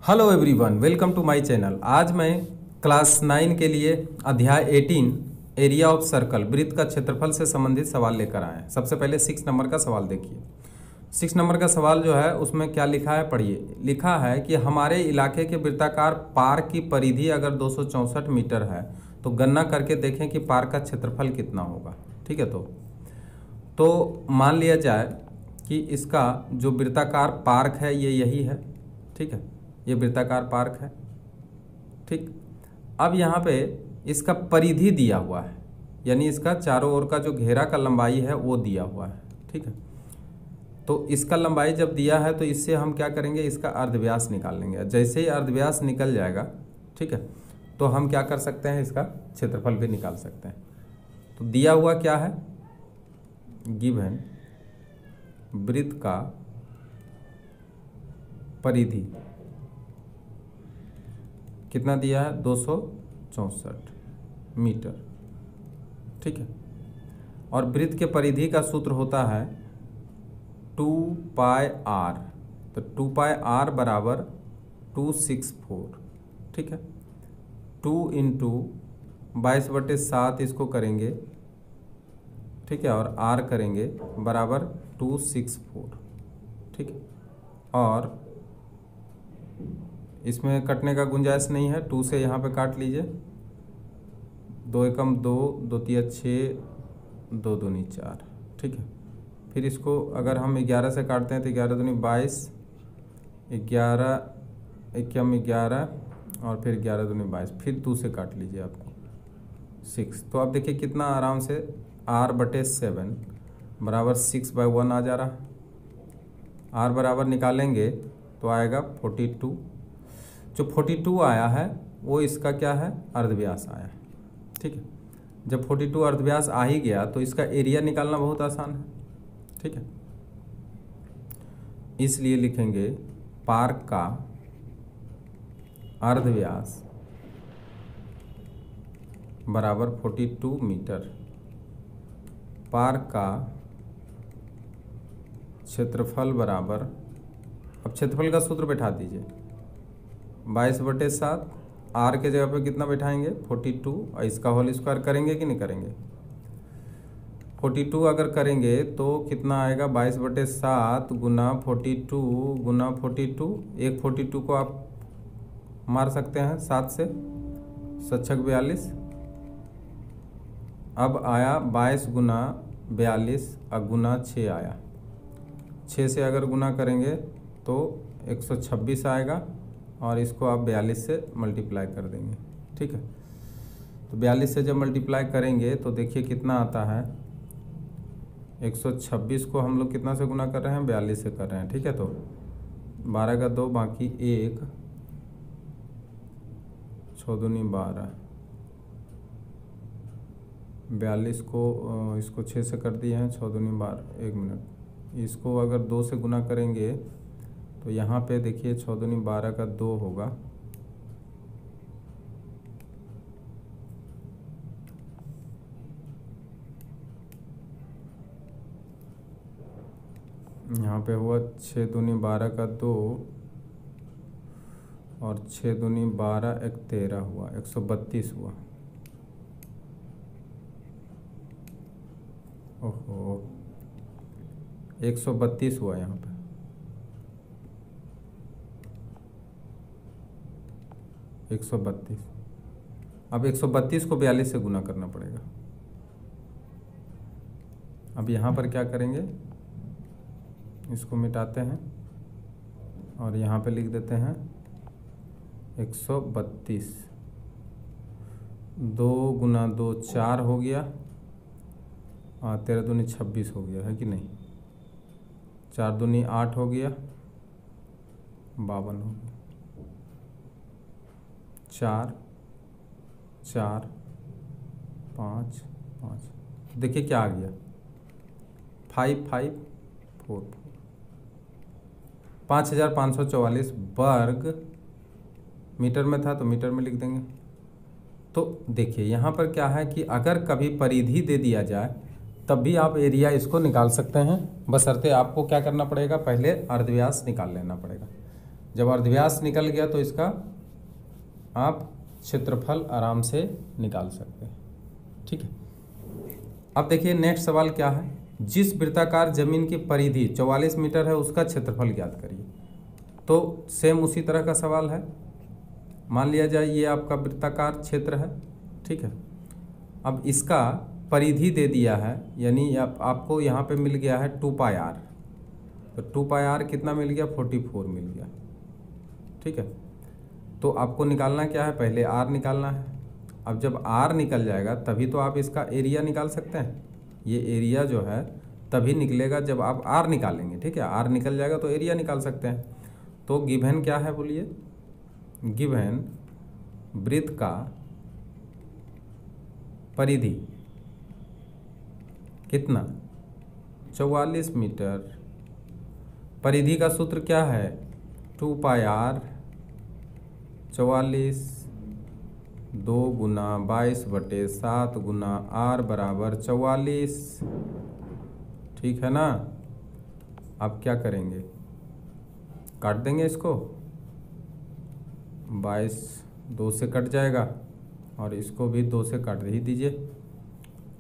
Hello everyone, welcome to my channel. आज मैं class 9 के लिए अध्याय 18 एरिया ऑफ सर्कल वृत्त का क्षेत्रफल से संबंधित सवाल लेकर आए हैं। सबसे पहले 6 नंबर का सवाल देखिए। 6 नंबर का सवाल जो है उसमें क्या लिखा है, पढ़िए। लिखा है कि हमारे इलाके के वृत्ताकार पार्क की परिधि अगर 264 मीटर है तो गणना करके देखें कि पार्क का क्षेत्रफल कितना होगा। ठीक है, तो मान लिया जाए कि इसका जो वृत्ताकार पार्क है ये यही है। ठीक है, ये वृत्ताकार पार्क है। ठीक, अब यहाँ पे इसका परिधि दिया हुआ है, यानी इसका चारों ओर का जो घेरा का लंबाई है वो दिया हुआ है। ठीक है, तो इसका लंबाई जब दिया है तो इससे हम क्या करेंगे, इसका अर्धव्यास निकाल लेंगे। जैसे ही अर्धव्यास निकल जाएगा, ठीक है, तो हम क्या कर सकते हैं, इसका क्षेत्रफल भी निकाल सकते हैं। तो दिया हुआ क्या है, गिवन वृत्त का परिधि कितना दिया है, 264 मीटर। ठीक है, और वृत्त के परिधि का सूत्र होता है 2 पाई आर। तो 2 पाई आर बराबर 264। ठीक है, 2 इंटू 22/7 इसको करेंगे। ठीक है, और आर करेंगे बराबर 264। ठीक है, और इसमें कटने का गुंजाइश नहीं है, 2 से यहाँ पे काट लीजिए। 2 एकम 2, 2 तिया 6, 2 दूनी 4। ठीक है, फिर इसको अगर हम 11 से काटते हैं तो 11 दूनी 22, 11 एकम 11 और फिर 11 दूनी 22, फिर 2 से काट लीजिए आपको 6। तो आप देखिए कितना आराम से r/7 बराबर 6/1 आ जा रहा। r बराबर निकालेंगे तो आएगा 42। जो 42 आया है वो इसका क्या है, अर्धव्यास आया। ठीक है, जब 42 अर्धव्यास आ ही गया तो इसका एरिया निकालना बहुत आसान है। ठीक है, इसलिए लिखेंगे पार्क का अर्धव्यास बराबर 42 मीटर। पार्क का क्षेत्रफल बराबर, अब क्षेत्रफल का सूत्र बैठा दीजिए, 22/7। आर के जगह पे कितना बैठाएंगे, 42, और इसका होल स्क्वायर करेंगे कि नहीं करेंगे। 42 अगर करेंगे तो कितना आएगा, 22/7 गुना 42 गुना 42। एक 42 को आप मार सकते हैं 7 से, 7×6 42। अब आया 22 गुना 42 और गुना 6 आया। 6 से अगर गुना करेंगे तो 126 आएगा, और इसको आप 42 से मल्टीप्लाई कर देंगे। ठीक है, तो 42 से जब मल्टीप्लाई करेंगे तो देखिए कितना आता है, 126 को हम लोग कितना से गुना कर रहे हैं, 42 से कर रहे हैं। ठीक है, तो 12 का 2 बाकी 1, 6 दूनी 12, 42 को इसको 6 से कर दिए हैं, 6 दूनी 12। 1 मिनट, इसको अगर 2 से गुना करेंगे तो यहाँ पे देखिए 6 दूनी 12 का 2 होगा। यहाँ पे हुआ 6 दूनी 12 का 2 और 6 दूनी 12 एक 13 हुआ, 132 हुआ। ओहो, 132 हुआ यहाँ पे। अब 132 को 42 से गुना करना पड़ेगा। अब यहाँ पर क्या करेंगे, इसको मिटाते हैं और यहाँ पे लिख देते हैं 132। 2 गुना 2 4 हो गया, और 13 दूनी 26 हो गया, है कि नहीं। 4 दूनी 8 हो गया, 52 हो गया। 4 4 5 5, देखिए क्या आ गया, 5 5 4 4, 5544 वर्ग मीटर में था तो मीटर में लिख देंगे। तो देखिए यहाँ पर क्या है कि अगर कभी परिधि दे दिया जाए तब भी आप एरिया इसको निकाल सकते हैं, बशर्ते आपको क्या करना पड़ेगा, पहले अर्धव्यास निकाल लेना पड़ेगा। जब अर्धव्यास निकल गया तो इसका आप क्षेत्रफल आराम से निकाल सकते हैं। ठीक है, अब देखिए नेक्स्ट सवाल क्या है, जिस वृत्ताकार जमीन की परिधि 44 मीटर है उसका क्षेत्रफल ज्ञात करिए। तो सेम उसी तरह का सवाल है, मान लिया जाए ये आपका वृत्ताकार क्षेत्र है। ठीक है, अब इसका परिधि दे दिया है, यानी आपको यहाँ पे मिल गया है 2πr, तो 2πr कितना मिल गया, 44 मिल गया। ठीक है, तो आपको निकालना क्या है, पहले r निकालना है। अब जब r निकल जाएगा तभी तो आप इसका एरिया निकाल सकते हैं। ये एरिया जो है तभी निकलेगा जब आप r निकालेंगे। ठीक है, r निकल जाएगा तो एरिया निकाल सकते हैं। तो गिवन क्या है बोलिए, गिवन वृत्त का परिधि कितना, 44 मीटर। परिधि का सूत्र क्या है, 2πr 44 2 गुना 22/7 गुना r बराबर 44। ठीक है ना, अब क्या करेंगे, काट देंगे इसको, 22 2 से कट जाएगा और इसको भी 2 से काट ही दीजिए।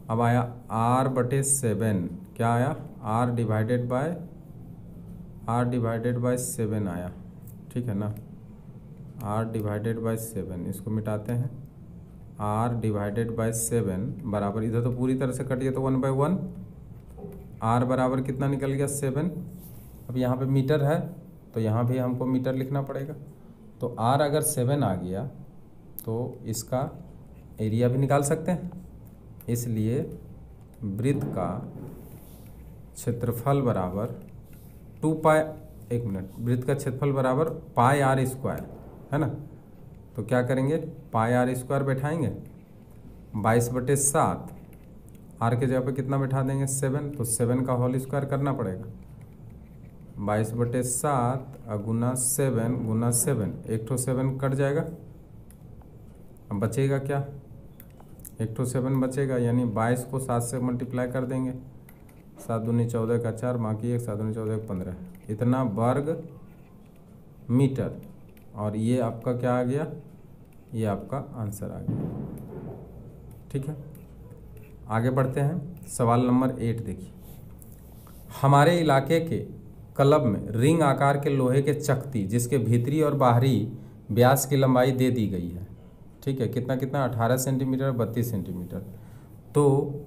अब आया r/7, क्या आया, r डिवाइडेड बाय 7 आया। ठीक है ना, r डिवाइडेड बाय 7, इसको मिटाते हैं, r डिवाइडेड बाय 7 बराबर, इधर तो पूरी तरह से कट गया तो 1/1, r बराबर कितना निकल गया, 7। अब यहाँ पे मीटर है तो यहाँ भी हमको मीटर लिखना पड़ेगा। तो r अगर 7 आ गया तो इसका एरिया भी निकाल सकते हैं। इसलिए वृत्त का क्षेत्रफल बराबर 2π, एक मिनट, वृत्त का क्षेत्रफल बराबर πr², है ना। तो क्या करेंगे, πr² बैठाएंगे, 22/7, r के जगह पे कितना बैठा देंगे, 7, तो 7 का होल स्क्वायर करना पड़ेगा, 22/7 गुना 7 गुना 7, 1 तो 7 कट जाएगा, अब बचेगा क्या, 1 तो 7 बचेगा, यानी 22 को 7 से मल्टीप्लाई कर देंगे, 7 दूनी 14 का 4, बाकी 1, 7 दूनी 14 का 15, इतना वर्ग मीटर। और ये आपका क्या आ गया, ये आपका आंसर आ गया। ठीक है, आगे बढ़ते हैं, सवाल नंबर 8 देखिए, हमारे इलाके के क्लब में रिंग आकार के लोहे के चकती जिसके भीतरी और बाहरी व्यास की लंबाई दे दी गई है। ठीक है, कितना कितना, 18 सेंटीमीटर, 32 सेंटीमीटर। तो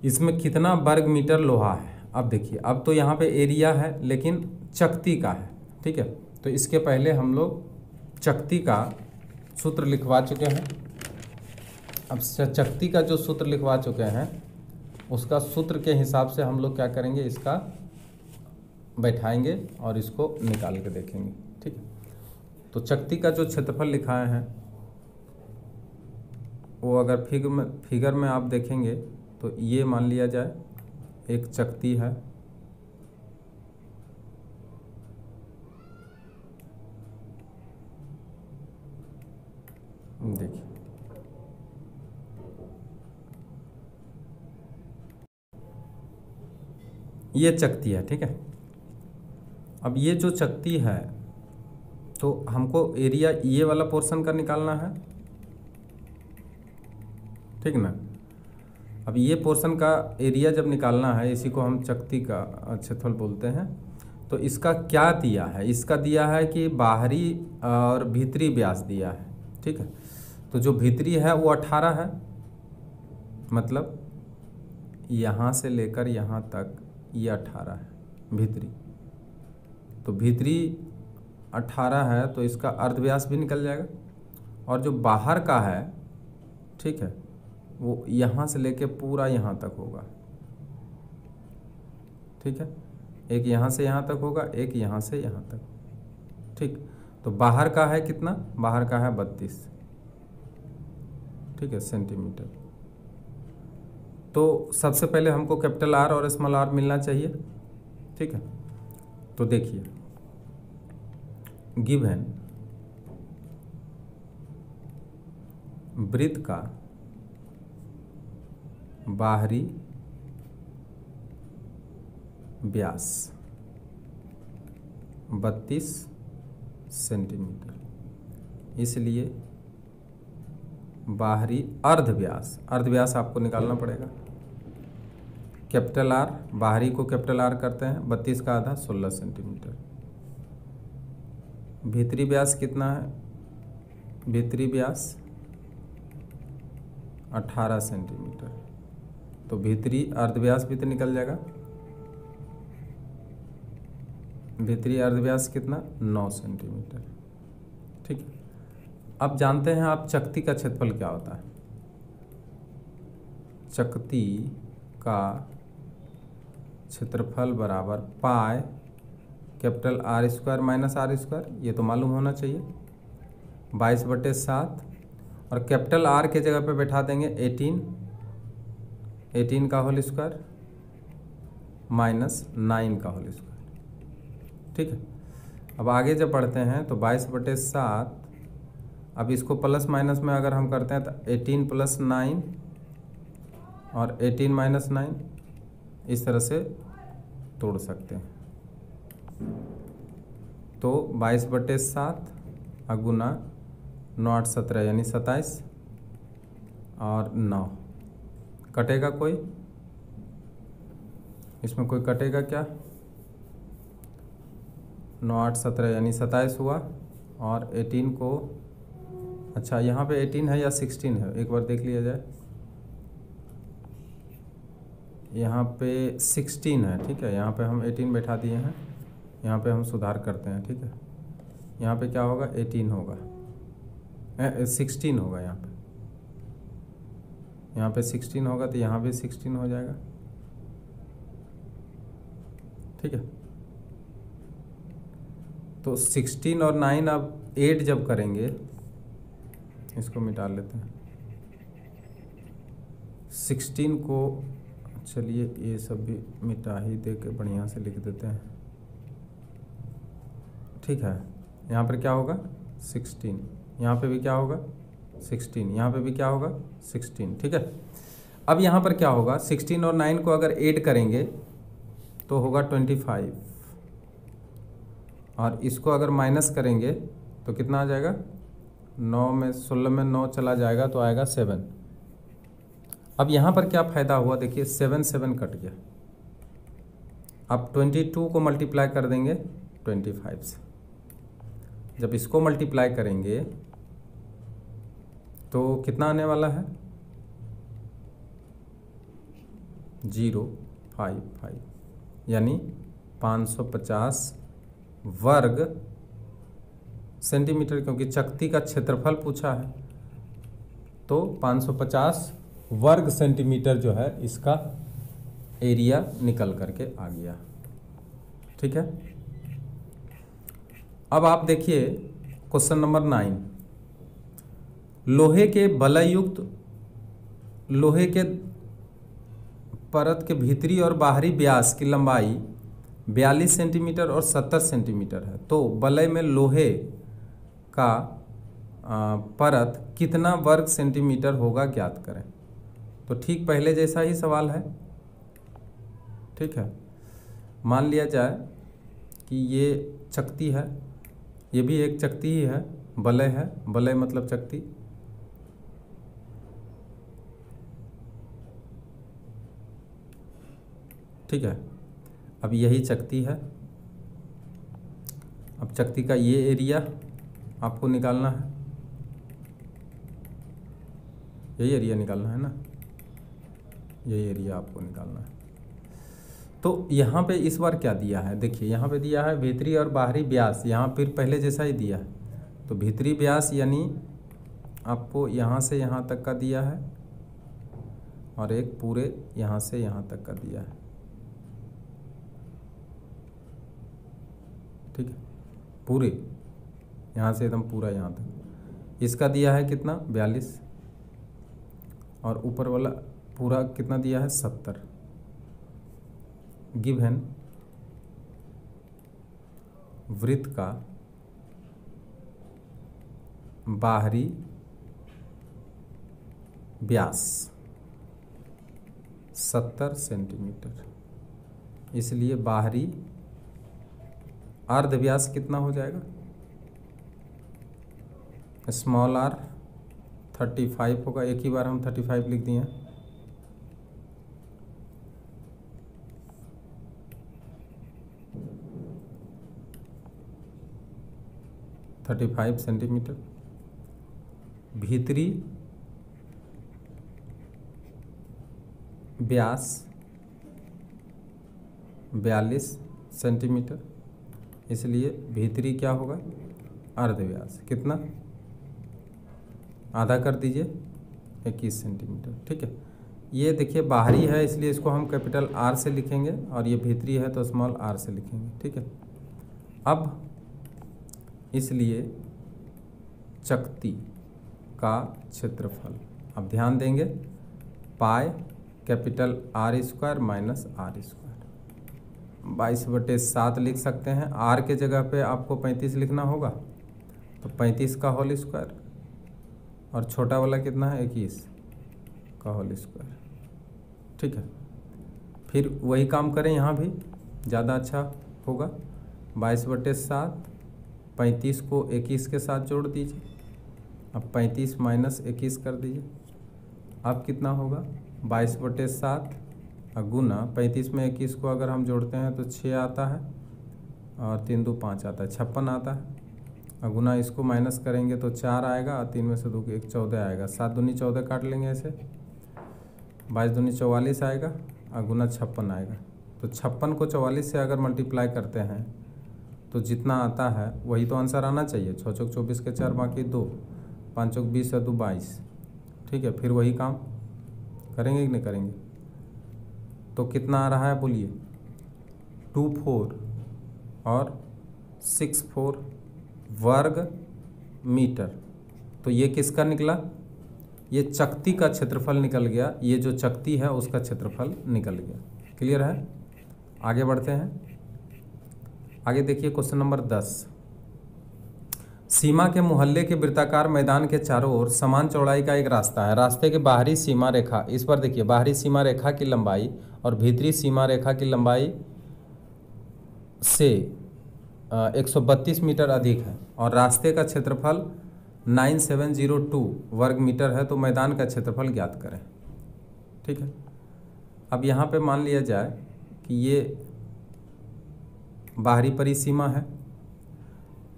इसमें कितना वर्ग मीटर लोहा है। अब देखिए, अब तो यहाँ पे एरिया है लेकिन चकती का है। ठीक है, तो इसके पहले हम लोग चकती का सूत्र लिखवा चुके हैं। अब चकती का जो सूत्र लिखवा चुके हैं उसका सूत्र के हिसाब से हम लोग क्या करेंगे, इसका बैठाएंगे और इसको निकाल के देखेंगे। ठीक है, तो चकती का जो क्षेत्रफल लिखाए हैं वो अगर फिगर में आप देखेंगे तो ये मान लिया जाए एक चकती है, देखिए ये चकती है। ठीक है, अब ये जो चकती है तो हमको एरिया ये वाला पोर्शन का निकालना है। ठीक ना, अब ये पोर्शन का एरिया जब निकालना है, इसी को हम चकती का क्षेत्रफल बोलते हैं। तो इसका क्या दिया है, इसका दिया है कि बाहरी और भीतरी व्यास दिया है। ठीक है, तो जो भीतरी है वो 18 है, मतलब यहाँ से लेकर यहाँ तक ये 18 है भीतरी। तो भीतरी 18 है तो इसका अर्धव्यास भी निकल जाएगा। और जो बाहर का है, ठीक है, वो यहाँ से लेके पूरा यहाँ तक होगा। ठीक है, एक यहाँ से यहाँ तक होगा, एक यहाँ से यहाँ तक। ठीक, तो बाहर का है कितना, बाहर का है 32। ठीक है, सेंटीमीटर। तो सबसे पहले हमको कैपिटल आर और स्मॉल आर मिलना चाहिए। ठीक है, तो देखिए गिवन वृत्त का बाहरी व्यास 32 सेंटीमीटर। इसलिए बाहरी अर्धव्यास, अर्धव्यास आपको निकालना पड़ेगा। कैपिटल आर, बाहरी को कैपिटल आर करते हैं, 32 का आधा 16 सेंटीमीटर। भीतरी व्यास कितना है? भीतरी व्यास 18 सेंटीमीटर। तो भीतरी अर्धव्यास भी तो निकल जाएगा। भीतरी अर्धव्यास कितना? 9 सेंटीमीटर। ठीक है। अब जानते हैं आप चकती का क्षेत्रफल क्या होता है। चकती का क्षेत्रफल बराबर pi capital R square minus R square, ये तो मालूम होना चाहिए, 22/7। और कैपिटल आर के जगह पे बैठा देंगे 18 का होल स्क्वायर माइनस 9 का होल स्क्वायर। ठीक है। अब आगे जब बढ़ते हैं तो 22/7, अब इसको प्लस माइनस में अगर हम करते हैं तो 18 + 9 और 18 - 9 इस तरह से तोड़ सकते हैं। तो 22/7 गुना 9 8 17 यानी 27 और 9 कटेगा कोई? इसमें कोई कटेगा क्या? 9 8 17 यानी 27 हुआ। और 18 को, अच्छा यहाँ पे 18 है या 16 है, एक बार देख लिया जाए। यहाँ पे 16 है। ठीक है, यहाँ पे हम 18 बैठा दिए हैं, यहाँ पे हम सुधार करते हैं। ठीक है, यहाँ पे क्या होगा? 18 होगा, 16 होगा। यहाँ पे 16 होगा तो यहाँ भी 16 हो जाएगा। ठीक है, तो 16 और 9 अब 8 जब करेंगे, इसको मिटा लेते हैं। 16 को, चलिए ये सब भी मिटा ही दे के बढ़िया से लिख देते हैं। ठीक है, यहाँ पर क्या होगा? 16, यहाँ पे भी क्या होगा? 16, यहाँ पे भी क्या होगा? 16। ठीक है, अब यहाँ पर क्या होगा? 16 और 9 को अगर ऐड करेंगे तो होगा 25, और इसको अगर माइनस करेंगे तो कितना आ जाएगा? 9 में 16 में 9 चला जाएगा तो आएगा 7। अब यहाँ पर क्या फ़ायदा हुआ? देखिए 7 7 कट गया। अब 22 को मल्टीप्लाई कर देंगे 25 से। जब इसको मल्टीप्लाई करेंगे तो कितना आने वाला है? 055 यानी 550 वर्ग सेंटीमीटर, क्योंकि चकती का क्षेत्रफल पूछा है तो 550 वर्ग सेंटीमीटर जो है इसका एरिया निकल करके आ गया। ठीक है, अब आप देखिए क्वेश्चन नंबर 9। लोहे के बलयुक्त लोहे के परत के भीतरी और बाहरी व्यास की लंबाई 42 सेंटीमीटर और 70 सेंटीमीटर है, तो वलय में लोहे का परत कितना वर्ग सेंटीमीटर होगा, ज्ञात करें। तो ठीक पहले जैसा ही सवाल है। ठीक है, मान लिया जाए कि ये चकती है, ये भी एक चकती ही है, वलय है, वलय मतलब चकती। ठीक है, अब यही चकती है। अब चकती का ये एरिया आपको निकालना है, यही एरिया निकालना है ना, यही एरिया आपको निकालना है। तो यहाँ पे इस बार क्या दिया है? देखिए यहाँ पे दिया है भीतरी और बाहरी व्यास, यहाँ फिर पहले जैसा ही दिया है। तो भीतरी व्यास यानी आपको यहाँ से यहाँ तक का दिया है, और एक पूरे यहाँ से यहाँ तक का दिया है। ठीक है, पूरे यहाँ से एकदम पूरा यहाँ तक इसका दिया है कितना? 42, और ऊपर वाला पूरा कितना दिया है? 70। गिवन वृत्त का बाहरी व्यास 70 सेंटीमीटर, इसलिए बाहरी अर्धव्यास कितना हो जाएगा? स्मॉल आर 35 होगा, एक ही बार हम 35 लिख दिए। 35 सेंटीमीटर। भीतरी व्यास 42 सेंटीमीटर, इसलिए भीतरी क्या होगा, अर्धव्यास कितना, आधा कर दीजिए, 21 सेंटीमीटर। ठीक है, ये देखिए बाहरी है इसलिए इसको हम कैपिटल आर से लिखेंगे, और ये भीतरी है तो स्मॉल आर से लिखेंगे। ठीक है, अब इसलिए चकती का क्षेत्रफल, अब ध्यान देंगे, pi capital R square minus R square 22/7 लिख सकते हैं। आर के जगह पे आपको 35 लिखना होगा, तो 35 का होल स्क्वायर, और छोटा वाला कितना है, 21 का होल स्क्वायर। ठीक है, फिर वही काम करें यहाँ भी, ज़्यादा अच्छा होगा। 22/7, 35 को 21 के साथ जोड़ दीजिए, अब 35 माइनस 21 कर दीजिए, अब कितना होगा, 22/7 गुना 35 में 21 को अगर हम जोड़ते हैं तो 6 आता है, और 3 2 5 आता है, 56 आता है। और गुना इसको माइनस करेंगे तो 4 आएगा, और 3 में से 2 1 14 आएगा। 7 दूनी 14 काट लेंगे ऐसे, 22 दूनी 44 आएगा, और गुना 56 आएगा। तो 56 को 44 से अगर मल्टीप्लाई करते हैं तो जितना आता है वही तो आंसर आना चाहिए। 6 चौक 24 के 4 बाकी 2, 5 चौक 20 है 2 22। ठीक है, फिर वही काम करेंगे कि नहीं करेंगे, तो कितना आ रहा है बोलिए, 24 और 64 वर्ग मीटर। तो ये किसका निकला, ये चकती का क्षेत्रफल निकल गया, ये जो चकती है उसका क्षेत्रफल निकल गया। क्लियर है, आगे बढ़ते हैं। आगे देखिए क्वेश्चन नंबर 10। सीमा के मुहल्ले के वृत्ताकार मैदान के चारों ओर समान चौड़ाई का एक रास्ता है। रास्ते के बाहरी सीमा रेखा, इस पर देखिए, बाहरी सीमा रेखा की लंबाई और भीतरी सीमा रेखा की लंबाई से 132 मीटर अधिक है, और रास्ते का क्षेत्रफल 9702 वर्ग मीटर है। तो मैदान का क्षेत्रफल ज्ञात करें। ठीक है, अब यहाँ पे मान लिया जाए कि ये बाहरी परिसीमा है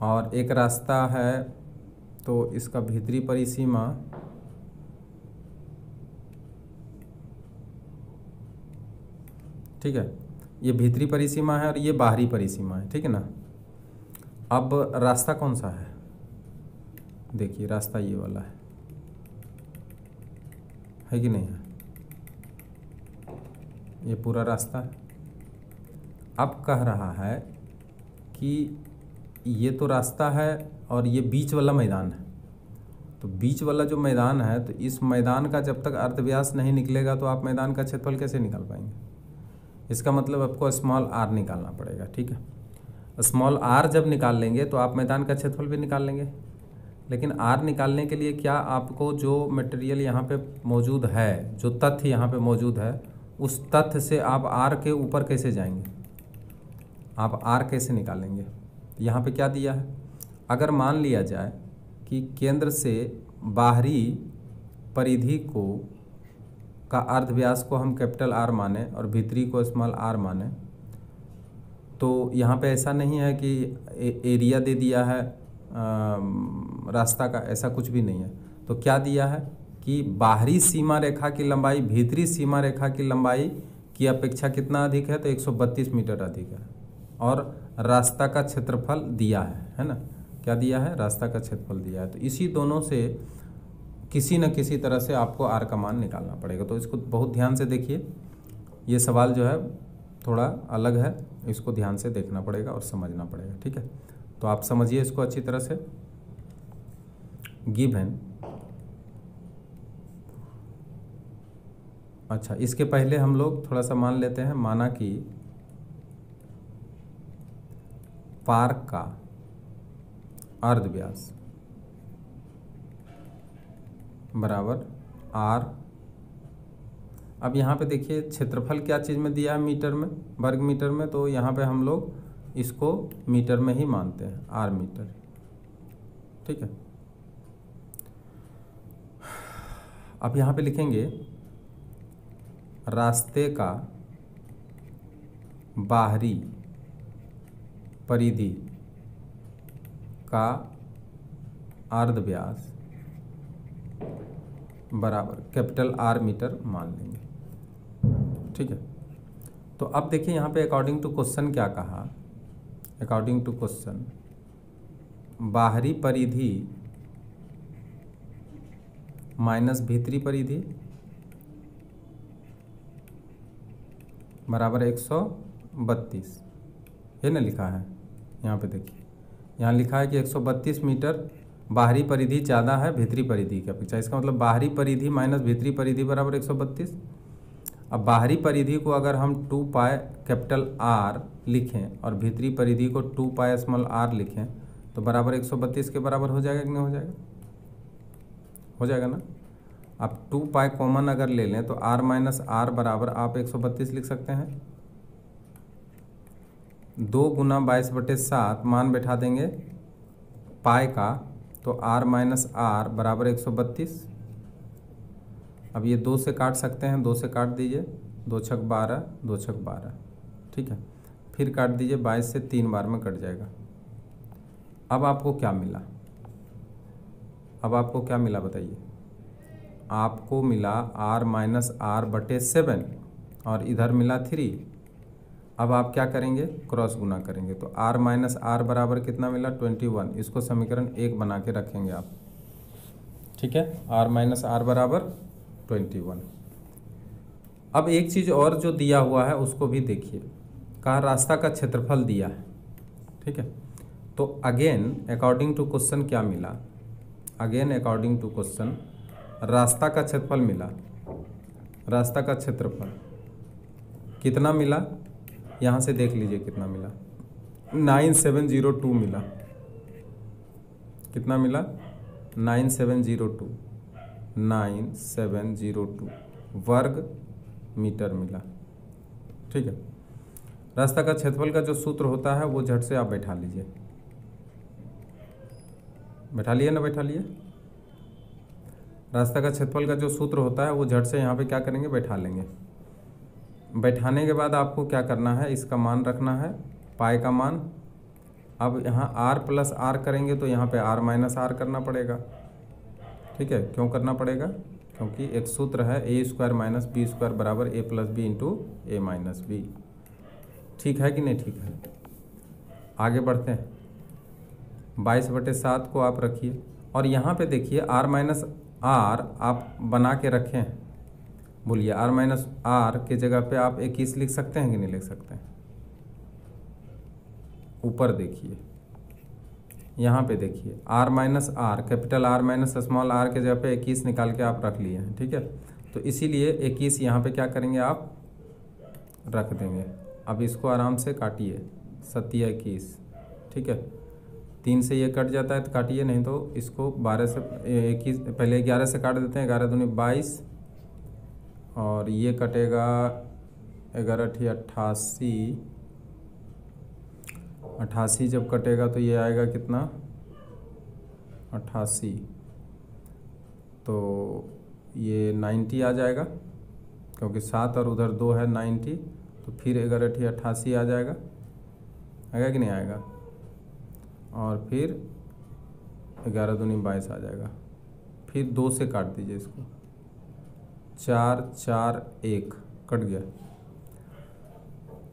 और एक रास्ता है, तो इसका भीतरी परिसीमा ठीक है, ये भीतरी परिसीमा है और ये बाहरी परिसीमा है। ठीक है ना, अब रास्ता कौन सा है, देखिए रास्ता ये वाला है कि नहीं है, ये पूरा रास्ता है। अब कह रहा है कि ये तो रास्ता है और ये बीच वाला मैदान है, तो बीच वाला जो मैदान है, तो इस मैदान का जब तक अर्धव्यास नहीं निकलेगा तो आप मैदान का क्षेत्रफल कैसे निकाल पाएंगे। इसका मतलब आपको स्मॉल आर निकालना पड़ेगा। ठीक है, स्मॉल आर जब निकाल लेंगे तो आप मैदान का क्षेत्रफल भी निकाल लेंगे। लेकिन आर निकालने के लिए क्या आपको जो मटेरियल यहाँ पे मौजूद है, जो तथ्य यहाँ पे मौजूद है, उस तथ्य से आप आर के ऊपर कैसे जाएंगे, आप आर कैसे निकालेंगे। यहाँ पे क्या दिया है, अगर मान लिया जाए कि केंद्र से बाहरी परिधि को का अर्धव्यास को हम कैपिटल आर माने और भीतरी को स्मॉल आर माने, तो यहाँ पे ऐसा नहीं है कि एरिया दे दिया है रास्ता का, ऐसा कुछ भी नहीं है। तो क्या दिया है कि बाहरी सीमा रेखा की लंबाई भीतरी सीमा रेखा की लंबाई की अपेक्षा कितना अधिक है, तो 132 मीटर अधिक है, और रास्ता का क्षेत्रफल दिया है ना, क्या दिया है, रास्ता का क्षेत्रफल दिया है। तो इसी दोनों से किसी न किसी तरह से आपको आर का मान निकालना पड़ेगा। तो इसको बहुत ध्यान से देखिए, ये सवाल जो है थोड़ा अलग है, इसको ध्यान से देखना पड़ेगा और समझना पड़ेगा। ठीक है, तो आप समझिए इसको अच्छी तरह से। गिवन, अच्छा इसके पहले हम लोग थोड़ा सा मान लेते हैं, माना कि पार्क का अर्धव्यास बराबर आर। अब यहाँ पे देखिए क्षेत्रफल क्या चीज़ में दिया है, मीटर में, वर्ग मीटर में, तो यहाँ पे हम लोग इसको मीटर में ही मानते हैं, आर मीटर। ठीक है, अब यहाँ पे लिखेंगे रास्ते का बाहरी परिधि का अर्ध व्यास बराबर कैपिटल आर मीटर मान लेंगे। ठीक है, तो अब देखिए यहाँ पे अकॉर्डिंग टू क्वेश्चन क्या कहा। अकॉर्डिंग टू क्वेश्चन बाहरी परिधि माइनस भीतरी परिधि बराबर 132, ये ना लिखा है। यहाँ पे देखिए, यहाँ लिखा है कि 132 मीटर बाहरी परिधि ज़्यादा है भीतरी परिधि के अपेक्षा। इसका मतलब बाहरी परिधि माइनस भीतरी परिधि बराबर 132। अब बाहरी परिधि को अगर हम 2 पाई कैपिटल आर लिखें और भीतरी परिधि को 2 पाई स्मॉल आर लिखें तो बराबर 132 के बराबर हो जाएगा कि नहीं हो जाएगा? हो जाएगा ना। आप 2 पाई कॉमन अगर ले लें तो आर माइनस आर बराबर आप 132 लिख सकते हैं। 2 गुना 22/7 मान बैठा देंगे पाई का, तो आर माइनस आर बराबर 132। अब ये 2 से काट सकते हैं, 2 से काट दीजिए, 2 छक 12, 2 छक 12। ठीक है, फिर काट दीजिए, 22 से 3 बार में कट जाएगा। अब आपको क्या मिला? अब आपको क्या मिला बताइए? आपको मिला r माइनस आर बटे 7 और इधर मिला 3। अब आप क्या करेंगे? क्रॉस गुना करेंगे, तो r माइनस आर बराबर कितना मिला? 21। इसको समीकरण 1 बना के रखेंगे आप। ठीक है, r माइनस आर बराबर 21। अब एक चीज़ और जो दिया हुआ है उसको भी देखिए, कहा रास्ता का क्षेत्रफल दिया है। ठीक है, तो अगेन अकॉर्डिंग टू क्वेश्चन क्या मिला? अगेन अकॉर्डिंग टू क्वेश्चन रास्ता का क्षेत्रफल मिला। रास्ता का क्षेत्रफल कितना मिला? यहाँ से देख लीजिए कितना मिला, 9702 मिला। कितना मिला? 9702 वर्ग मीटर मिला। ठीक है, रास्ता का क्षेत्रफल का जो सूत्र होता है वो झट से आप बैठा लीजिए। बैठा लिए ना? बैठा लिए? रास्ता का क्षेत्रफल का जो सूत्र होता है वो झट से यहाँ पे क्या करेंगे? बैठा लेंगे। बैठाने के बाद आपको क्या करना है? इसका मान रखना है, पाई का मान। अब यहाँ r प्लस आर करेंगे तो यहाँ पे r माइनस आर करना पड़ेगा। ठीक है, क्यों करना पड़ेगा? क्योंकि एक सूत्र है a square minus B square बराबर a plus B into A minus B. ठीक है कि नहीं? ठीक है, आगे बढ़ते हैं। 22/7 को आप रखिए और यहाँ पे देखिए r माइनस आर आप बना के रखें। बोलिए, r माइनस आर के जगह पे आप 21 लिख सकते हैं कि नहीं लिख सकते हैं? ऊपर देखिए, यहाँ पे देखिए, r minus are capital R minus small r के जगह पे 21 निकाल के आप रख लिए हैं। ठीक है, तो इसीलिए 21 यहाँ पे क्या करेंगे? आप रख देंगे। अब इसको आराम से काटिए, 7 या 21। ठीक है, 3 से ये कट जाता है तो काटिए, नहीं तो इसको 12 से 21 पहले 11 से काट देते हैं। 11 दूनी 22 और ये कटेगा 11 × 88। 88 जब कटेगा तो ये आएगा कितना? 88, तो ये 90 आ जाएगा, क्योंकि 7 और उधर 2 है 90, तो फिर 11 × 88 आ जाएगा। आएगा कि नहीं आएगा? और फिर 11 दूनी 22 आ जाएगा। फिर 2 से काट दीजिए इसको, 4 4 1 कट गया।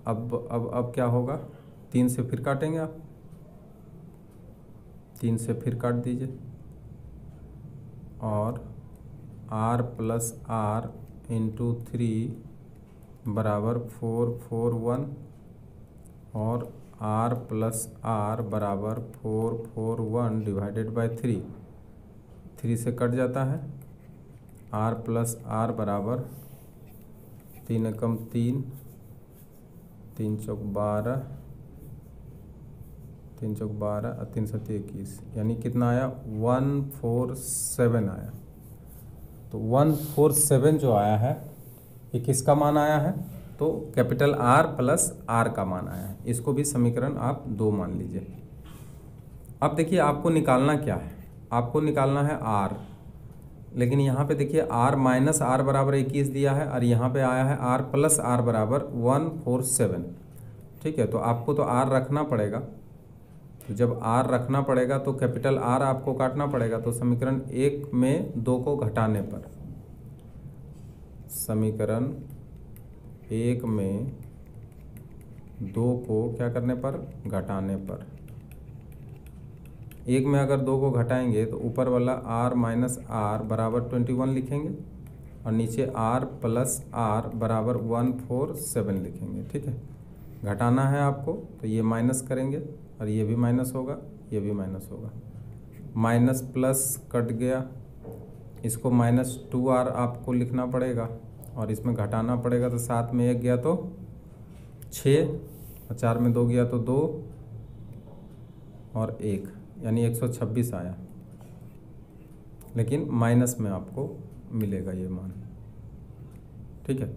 अब क्या होगा? 3 से फिर काटेंगे आप, 3 से फिर काट दीजिए और r प्लस आर इंटू 3 बराबर 441 और r प्लस आर बराबर 441 डिवाइडेड बाय 3। 3 से कट जाता है, r प्लस आर बराबर 3 एकम 3, 3 चौक 12, 3 चौक 12 और 3 7 21, यानी कितना आया? 147 आया। तो 147 जो आया है ये किसका मान आया है? तो कैपिटल R प्लस R का मान आया है। इसको भी समीकरण आप 2 मान लीजिए। अब देखिए आपको निकालना क्या है? आपको निकालना है R, लेकिन यहाँ पे देखिए r माइनस आर बराबर 21 दिया है और यहाँ पे आया है r प्लस आर बराबर 147। ठीक है, तो आपको तो r रखना पड़ेगा। तो जब r रखना पड़ेगा तो कैपिटल R आपको काटना पड़ेगा। तो समीकरण 1 में 2 को घटाने पर, समीकरण 1 में 2 को क्या करने पर, घटाने पर, 1 में अगर 2 को घटाएंगे तो ऊपर वाला r माइनस आर बराबर 21 लिखेंगे और नीचे r प्लस आर बराबर 147 लिखेंगे। ठीक है, घटाना है आपको तो ये माइनस करेंगे और ये भी माइनस होगा, ये भी माइनस होगा, माइनस प्लस कट गया, इसको माइनस 2r आपको लिखना पड़ेगा और इसमें घटाना पड़ेगा। तो 7 में 1 गया तो 6 और 4 में 2 गया तो 2 और 1, यानी 126 आया, लेकिन माइनस में आपको मिलेगा ये मान। ठीक है,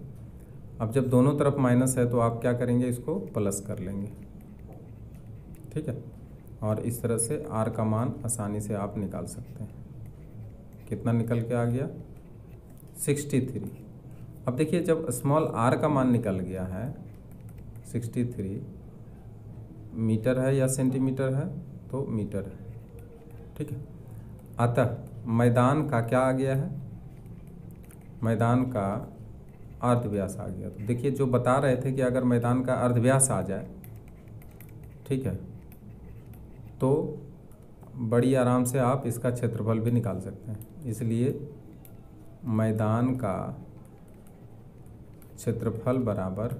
अब जब दोनों तरफ माइनस है तो आप क्या करेंगे, इसको प्लस कर लेंगे। ठीक है, और इस तरह से r का मान आसानी से आप निकाल सकते हैं। कितना निकल के आ गया, 63। अब देखिए जब स्मॉल r का मान निकल गया है 63, मीटर है या सेंटीमीटर है, तो मीटर है। ठीक है, अतः मैदान का क्या आ गया है, मैदान का अर्धव्यास आ गया। तो देखिए जो बता रहे थे कि अगर मैदान का अर्धव्यास आ जाए, ठीक है, तो बड़ी आराम से आप इसका क्षेत्रफल भी निकाल सकते हैं। इसलिए मैदान का क्षेत्रफल बराबर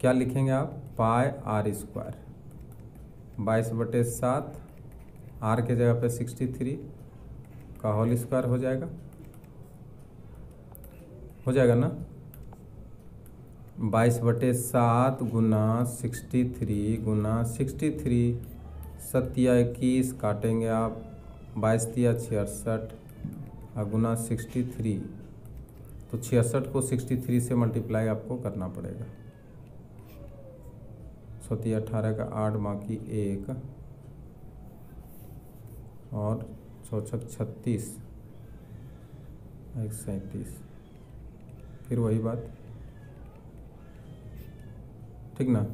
क्या लिखेंगे आप, पाई r स्क्वायर, 22/7, r के जगह पे 63 का होल स्क्वायर हो जाएगा ना। 22/7 गुना 63 गुना 63, 7 या 21 काटेंगे आप, 22 या 66 और गुना 63, तो 66 को 63 से मल्टीप्लाई आपको करना पड़ेगा। 7 या 18 का 8 बाकी 1 और 4 36, 37, फिर वही बात, ठीक ना,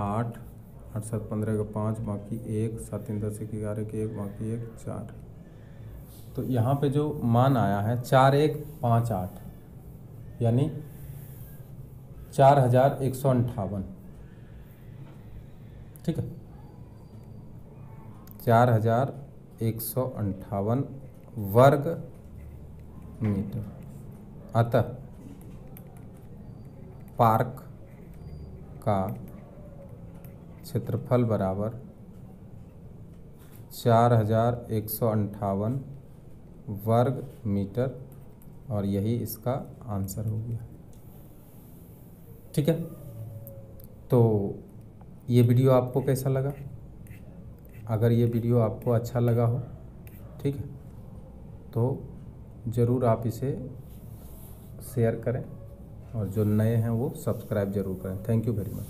8 8 7 15 का 5 बाकी 1, 7 3 10 11 के 1 बाकी 1 4। तो यहाँ पे जो मान आया है 4158, यानी 4158। ठीक है, 4158 वर्ग मीटर। अतः पार्क का क्षेत्रफल बराबर 4158 वर्ग मीटर, और यही इसका आंसर हो गया। ठीक है, तो ये वीडियो आपको कैसा लगा? अगर ये वीडियो आपको अच्छा लगा हो, ठीक है, तो ज़रूर आप इसे शेयर करें और जो नए हैं वो सब्सक्राइब ज़रूर करें। Thank you very much.